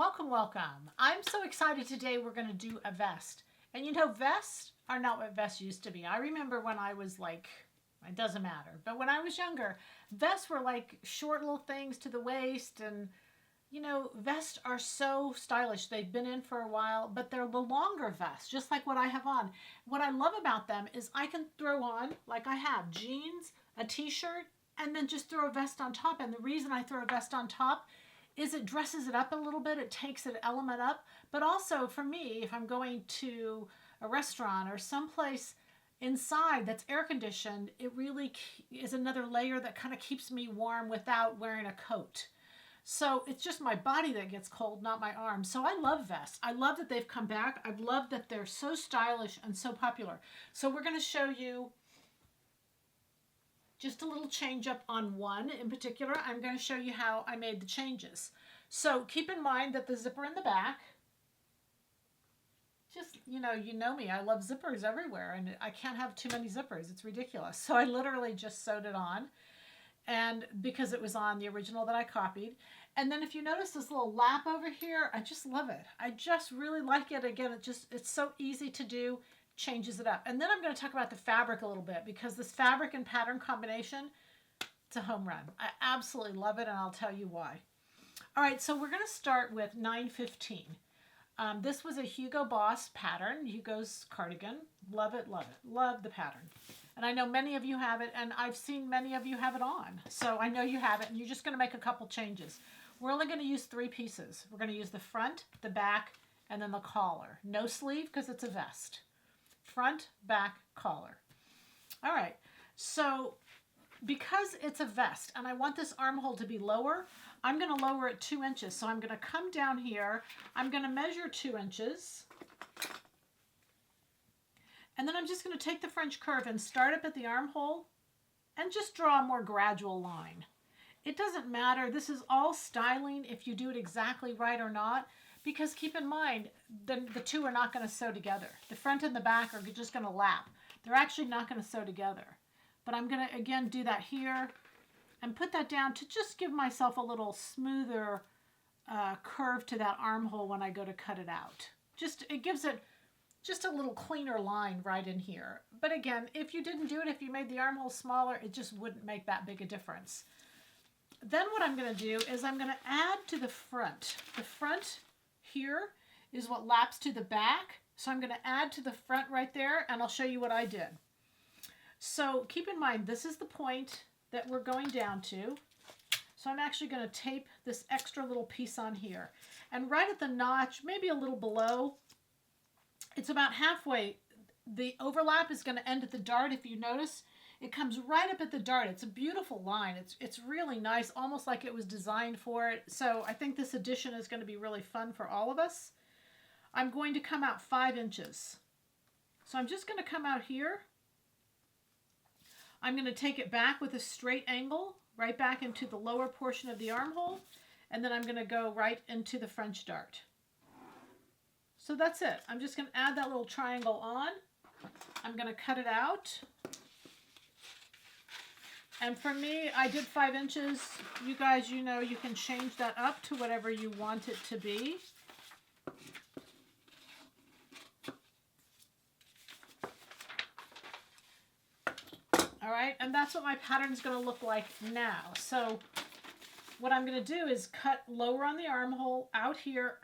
Welcome, welcome. I'm so excited today we're going to do a vest. And you know, vests are not what vests used to be. I remember when I was like, it doesn't matter, but when I was younger, vests were like short little things to the waist. And you know, vests are so stylish. They've been in for a while, but they're the longer vests, just like what I have on. What I love about them is I can throw on, like I have, jeans, a t-shirt, and then just throw a vest on top. And the reason I throw a vest on top is it dresses it up a little bit. It takes an element up. But also for me, if I'm going to a restaurant or someplace inside that's air conditioned, it really is another layer that kind of keeps me warm without wearing a coat. So it's just my body that gets cold, not my arms. So I love vests. I love that they've come back. I love that they're so stylish and so popular. So we're going to show you just a little change up on one in particular. I'm going to show you how I made the changes. So keep in mind that the zipper in the back, just, you know me, I love zippers everywhere and I can't have too many zippers. It's ridiculous. So I literally just sewed it on, and because it was on the original that I copied. And then if you notice this little lap over here, I just love it. I just really like it. Again, it's so easy to do, changes it up. And then I'm going to talk about the fabric a little bit, because this fabric and pattern combination, it's a home run. I absolutely love it, and I'll tell you why. All right, so we're going to start with 915. This was a Hugo Boss pattern, Hugo's cardigan. Love it, love the pattern. And I know many of you have it, and I've seen many of you have it on. So I know you have it, and you're just going to make a couple changes. We're only going to use 3 pieces. We're going to use the front, the back, and then the collar. No sleeve because it's a vest. Front, back, collar. All right, so because it's a vest and I want this armhole to be lower, I'm going to lower it 2 inches. So I'm going to come down here. I'm going to measure 2 inches. And then I'm just going to take the French curve and start up at the armhole and just draw a more gradual line. It doesn't matter. This is all styling if you do it exactly right or not, because keep in mind, the two are not going to sew together. The front and the back are just going to lap. They're actually not going to sew together. But I'm going to, again, do that here and put that down to just give myself a little smoother curve to that armhole when I go to cut it out. It gives it just a little cleaner line right in here. But again, if you didn't do it, if you made the armhole smaller, it just wouldn't make that big a difference. Then what I'm going to do is I'm going to add to the front. The front here is what laps to the back. So I'm going to add to the front right there, and I'll show you what I did. So keep in mind, this is the point that we're going down to. So I'm actually going to tape this extra little piece on here. And right at the notch, maybe a little below, it's about halfway. The overlap is going to end at the dart. If you notice, it comes right up at the dart. It's a beautiful line. It's really nice, almost like it was designed for it. So I think this edition is going to be really fun for all of us. I'm going to come out 5 inches. So I'm just going to come out here. I'm going to take it back with a straight angle, right back into the lower portion of the armhole, and then I'm going to go right into the French dart. So that's it. I'm just going to add that little triangle on. I'm going to cut it out. And for me, I did 5 inches. You guys, you know, you can change that up to whatever you want it to be. All right, and that's what my pattern is going to look like now. So what I'm going to do is cut lower on the armhole, out here,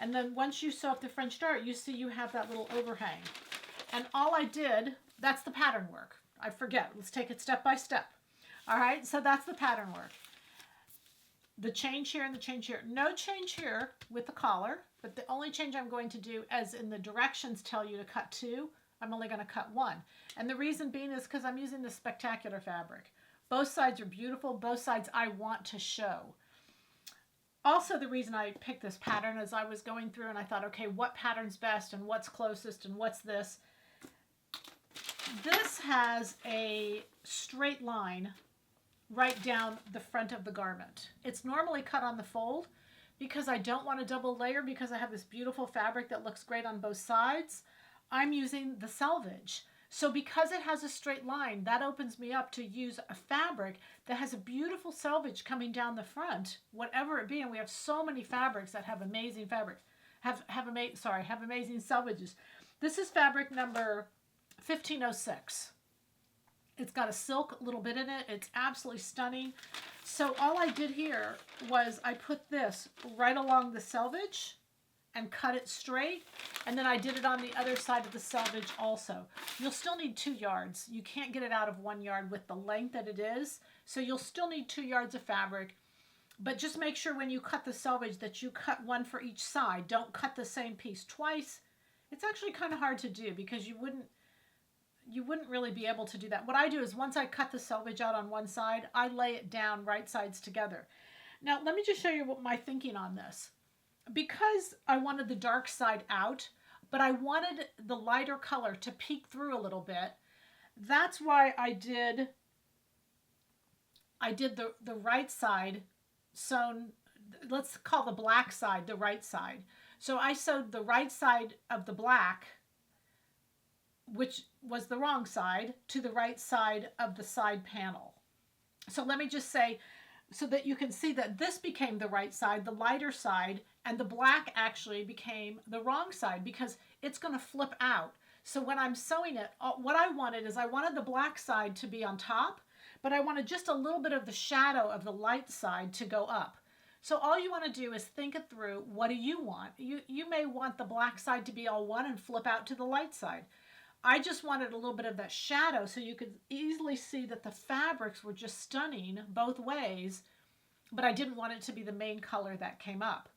and then once you sew up the French dart, you see you have that little overhang. And all I did, that's the pattern work. I forget. Let's take it step by step. All right, so that's the pattern work. The change here and the change here. No change here with the collar, but the only change I'm going to do, as in the directions tell you to cut 2, I'm only going to cut 1. And the reason being is because I'm using this spectacular fabric. Both sides are beautiful. Both sides I want to show. Also, the reason I picked this pattern is I was going through and I thought, okay, what pattern's best and what's closest and what's this? This has a straight line right down the front of the garment. It's normally cut on the fold because I don't want a double layer, because I have this beautiful fabric that looks great on both sides. I'm using the selvage. So because it has a straight line, that opens me up to use a fabric that has a beautiful selvage coming down the front, whatever it be. And we have so many fabrics that have amazing fabrics, have amazing selvages. This is fabric number 1506. It's got a silk little bit in it. It's absolutely stunning. So all I did here was I put this right along the selvage and cut it straight. And then I did it on the other side of the selvage also. You'll still need 2 yards. You can't get it out of 1 yard with the length that it is. So you'll still need 2 yards of fabric. But just make sure when you cut the selvage that you cut one for each side. Don't cut the same piece twice. It's actually kind of hard to do because you wouldn't really be able to do that. What I do is once I cut the selvage out on one side, I lay it down right sides together. Now, let me just show you what my thinking on this. Because I wanted the dark side out, but I wanted the lighter color to peek through a little bit, that's why I did the right side sewn, let's call the black side the right side. So I sewed the right side of the black, which was the wrong side, to the right side of the side panel. So let me just say, so that you can see that this became the right side, the lighter side, and the black actually became the wrong side because it's going to flip out. So when I'm sewing it, what I wanted is I wanted the black side to be on top, but I wanted just a little bit of the shadow of the light side to go up. So all you want to do is think it through. What do you want? You may want the black side to be all one and flip out to the light side. I just wanted a little bit of that shadow so you could easily see that the fabrics were just stunning both ways, but I didn't want it to be the main color that came up.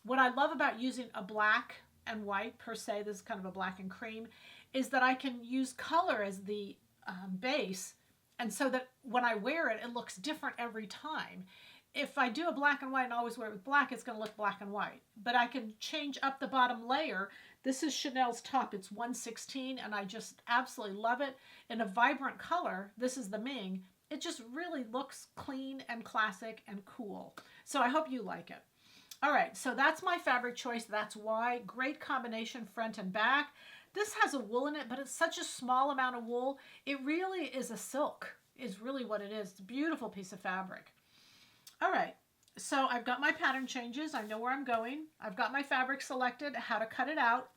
What I love about using a black and white per se, this is kind of a black and cream, is that I can use color as the base, and so that when I wear it, it looks different every time. If I do a black and white and always wear it with black, it's going to look black and white. But I can change up the bottom layer. This is Chanel's top. It's 116, and I just absolutely love it. In a vibrant color, this is the Ming. It just really looks clean and classic and cool. So I hope you like it. All right, so that's my fabric choice. That's why. Great combination front and back. This has a wool in it, but it's such a small amount of wool. It really is a silk, is really what it is. It's a beautiful piece of fabric. All right, so I've got my pattern changes. I know where I'm going. I've got my fabric selected, how to cut it out.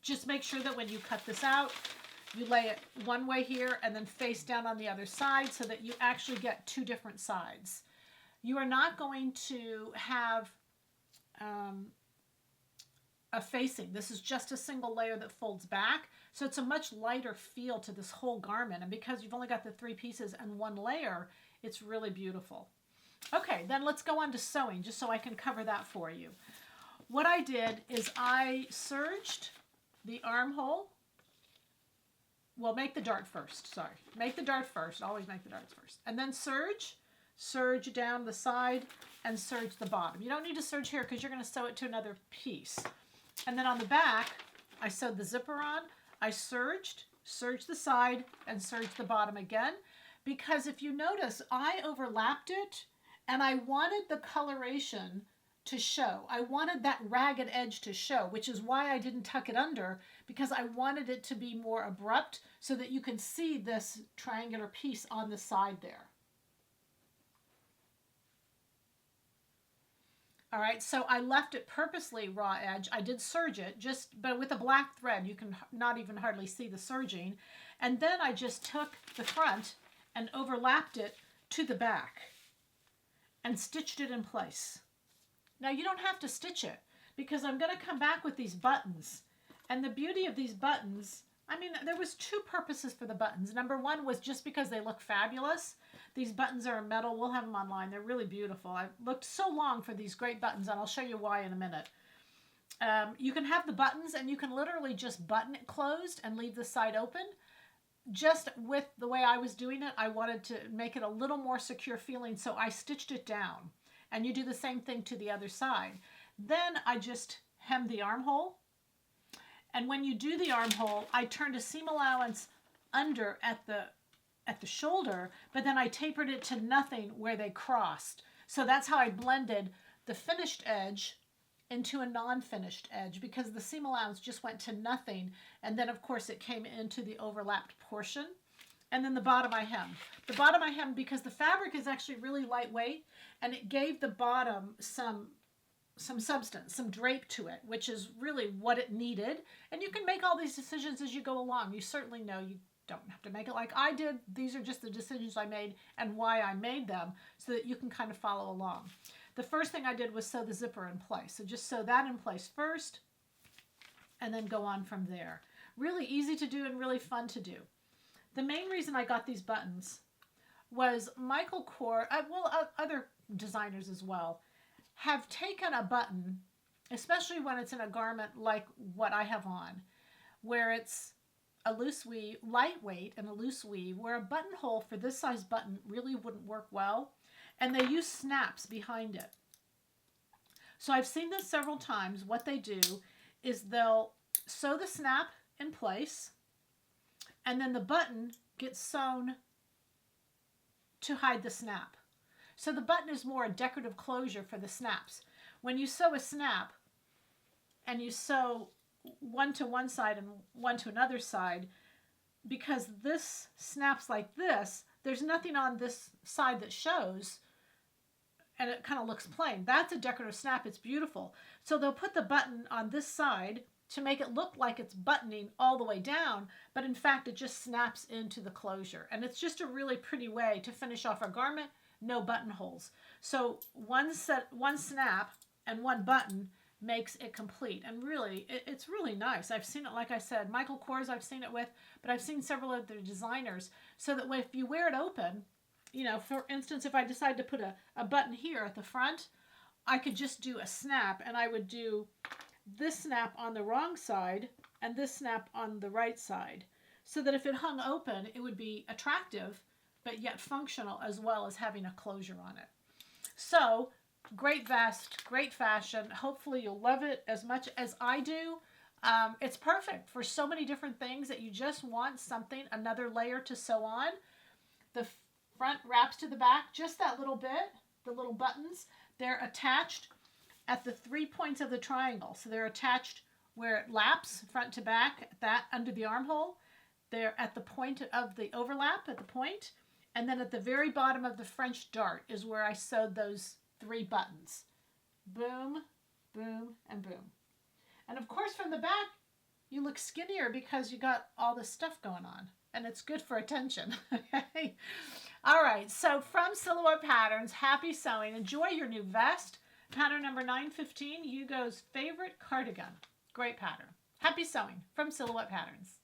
Just make sure that when you cut this out, you lay it one way here and then face down on the other side so that you actually get 2 different sides. You are not going to have a facing. This is just a single layer that folds back. So it's a much lighter feel to this whole garment. And because you've only got the 3 pieces and 1 layer, it's really beautiful. Okay, then let's go on to sewing, just so I can cover that for you. What I did is I serged the armhole. Well, make the dart first, sorry. Make the dart first, always make the darts first. And then serge down the side and serge the bottom. You don't need to serge here because you're going to sew it to another piece. And then on the back, I sewed the zipper on. I serged the side, and serged the bottom again. Because if you notice, I overlapped it, and I wanted the coloration to show. I wanted that ragged edge to show, which is why I didn't tuck it under, because I wanted it to be more abrupt so that you can see this triangular piece on the side there. All right, so I left it purposely raw edge. I did serge it, but with a black thread, you can not even hardly see the serging. And then I just took the front and overlapped it to the back and stitched it in place. Now you don't have to stitch it because I'm going to come back with these buttons. And the beauty of these buttons, I mean, there was 2 purposes for the buttons. Number 1 was just because they look fabulous. These buttons are metal. We'll have them online. They're really beautiful. I've looked so long for these great buttons, and I'll show you why in a minute. You can have the buttons, and you can literally just button it closed and leave the side open. Just with the way I was doing it, I wanted to make it a little more secure feeling, so I stitched it down. And you do the same thing to the other side. Then I just hemmed the armhole. And when you do the armhole, I turned a seam allowance under at the shoulder, but then I tapered it to nothing where they crossed. So that's how I blended the finished edge into a non-finished edge because the seam allowance just went to nothing. And then of course it came into the overlapped portion. And then the bottom I hemmed. The bottom I hemmed because the fabric is actually really lightweight and it gave the bottom some substance, some drape to it, which is really what it needed. And you can make all these decisions as you go along. You certainly know you don't have to make it like I did. These are just the decisions I made and why I made them so that you can kind of follow along. The first thing I did was sew the zipper in place. So just sew that in place first and then go on from there. Really easy to do and really fun to do. The main reason I got these buttons was Michael Kors, other designers as well, have taken a button, especially when it's in a garment like what I have on, where it's a loose weave, lightweight and a loose weave, where a buttonhole for this size button really wouldn't work well, and they use snaps behind it. So I've seen this several times. What they do is they'll sew the snap in place, and then the button gets sewn to hide the snap. So the button is more a decorative closure for the snaps. When you sew a snap and you sew one to one side and one to another side, because this snaps like this, there's nothing on this side that shows and it kind of looks plain. That's a decorative snap. It's beautiful. So they'll put the button on this side to make it look like it's buttoning all the way down, but in fact it just snaps into the closure. And it's just a really pretty way to finish off our garment, no buttonholes. So one snap and one button makes it complete. And really, it's really nice. I've seen it, like I said, Michael Kors I've seen it with, but I've seen several other designers, so that if you wear it open, you know, for instance, if I decide to put a button here at the front, I could just do a snap, and I would do this snap on the wrong side and this snap on the right side, so that if it hung open, it would be attractive, but yet functional, as well as having a closure on it. So, great vest, great fashion. Hopefully you'll love it as much as I do. It's perfect for so many different things that you just want something, another layer to sew on. The front wraps to the back just that little bit. The little buttons, they're attached at the 3 points of the triangle. So they're attached where it laps front to back, that under the armhole. They're at the point of the overlap at the point. And then at the very bottom of the French dart is where I sewed those 3 buttons. Boom, boom, and boom. And of course from the back, you look skinnier because you got all this stuff going on. And it's good for attention. Okay. All right, so from Silhouette Patterns, happy sewing. Enjoy your new vest. Pattern number 915, Hugo's favorite cardigan. Great pattern. Happy sewing from Silhouette Patterns.